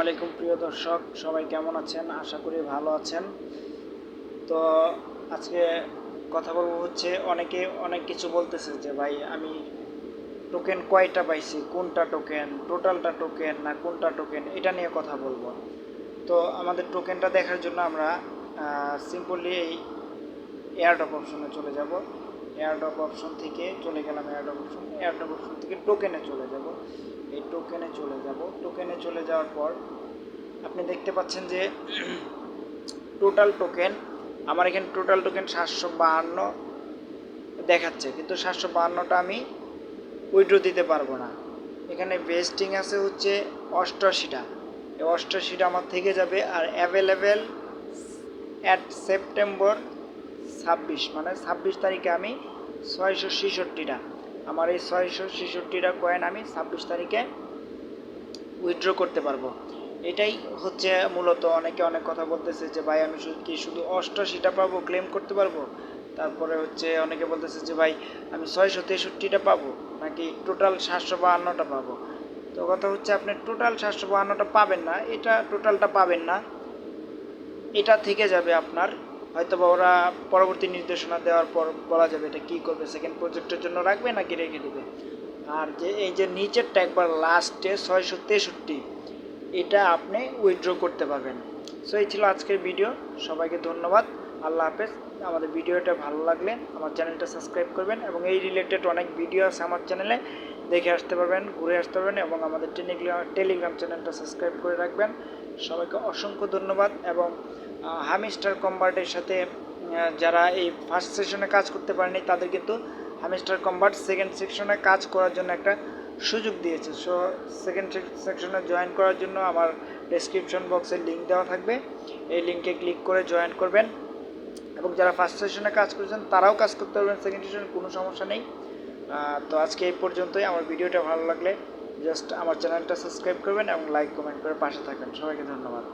আলাইকুম প্রিয় দর্শক, সবাই কেমন আছেন? আশা করি ভালো আছেন। তো আজকে কথা বলবো হচ্ছে, অনেকে অনেক কিছু বলতেছে যে ভাই আমি টোকেন কয়টা পাইছি, কোনটা টোকেন, টোটালটা টোকেন না কোনটা টোকেন, এটা নিয়ে কথা বলবো। তো আমাদের টোকেনটা দেখার জন্য আমরা সিম্পলি এই এয়ারড্রপ অপশনে চলে যাব। এয়ারড্রপ অপশন থেকে চলে গেলাম এয়ারড্রপ অপশন থেকে টোকেনে চলে যাব। এই টোকেনে চলে যাব। টোকেনে চলে যাওয়ার পর আপনি দেখতে পাচ্ছেন যে টোটাল টোকেন, আমার এখানে টোটাল টোকেন 752 দেখাচ্ছে, কিন্তু 752টা আমি উইথড্র দিতে পারবো না। এখানে ভেস্টিং আছে হচ্ছে 88টা। এই 88টা আমার থেকে যাবে। আর অ্যাভেলেবেল অ্যাট সেপ্টেম্বর 26, মানে 26 তারিখে আমি 666টা, আমার এই 666টা কয়েন আমি 26 তারিখে উইথড্র করতে পারবো। এটাই হচ্ছে মূলত, অনেকে অনেক কথা বলতেছে যে ভাই আমি শুধু 88টা পাবো, ক্লেম করতে পারবো। তারপরে হচ্ছে অনেকে বলতেছে যে ভাই আমি 663টা পাবো নাকি টোটাল 752টা পাবো। তো কথা হচ্ছে আপনি টোটাল 752টা পাবেন না, এটা টোটালটা পাবেন না, এটা থেকে যাবে আপনার। হয়তো বা ওরা পরবর্তী নির্দেশনা দেওয়ার পর বলা যাবে এটা কী করবে, সেকেন্ড প্রজেক্টের জন্য রাখবে নাকি রেখে দেবে। আর যে এই যে নিচেরটা একবার লাস্টে 663, এটা আপনি উইথড্র করতে পারবেন। সো এই ছিল আজকের ভিডিও। সবাইকে ধন্যবাদ। আল্লাহ হাফেজ। আমাদের ভিডিওটা ভালো লাগলে আমার চ্যানেলটা সাবস্ক্রাইব করবেন, এবং এই রিলেটেড অনেক ভিডিও আছে আমার চ্যানেলে, দেখে আসতে পারবেন, ঘুরে আসতে পারবেন, এবং আমাদের টেলিগ্রাম চ্যানেলটা সাবস্ক্রাইব করে রাখবেন। সবাইকে অসংখ্য ধন্যবাদ। এবং হামিস্টার কম্বার্টের সাথে যারা এই ফার্স্ট সেশনে কাজ করতে পারেনি, তাদের কিন্তু হামিস্টার কম্বার্ট সেকেন্ড সেকশনে কাজ করার জন্য একটা সুযোগ দিয়েছে। সো সেকেন্ড সেকশনে জয়েন করার জন্য আমার ডেসক্রিপশন বক্সে লিঙ্ক দেওয়া থাকবে, এই লিঙ্কে ক্লিক করে জয়েন করবেন। এবং যারা ফার্স্ট সেশনে কাজ করেছেন তারাও কাজ করতে পারবেন সেকেন্ড সেশনে, কোনো সমস্যা নেই। তো আজকে এই পর্যন্তই। আমার ভিডিওটা ভালো লাগলে জাস্ট আমার চ্যানেলটা সাবস্ক্রাইব করবেন এবং লাইক কমেন্ট করে পাশে থাকবেন। সবাইকে ধন্যবাদ।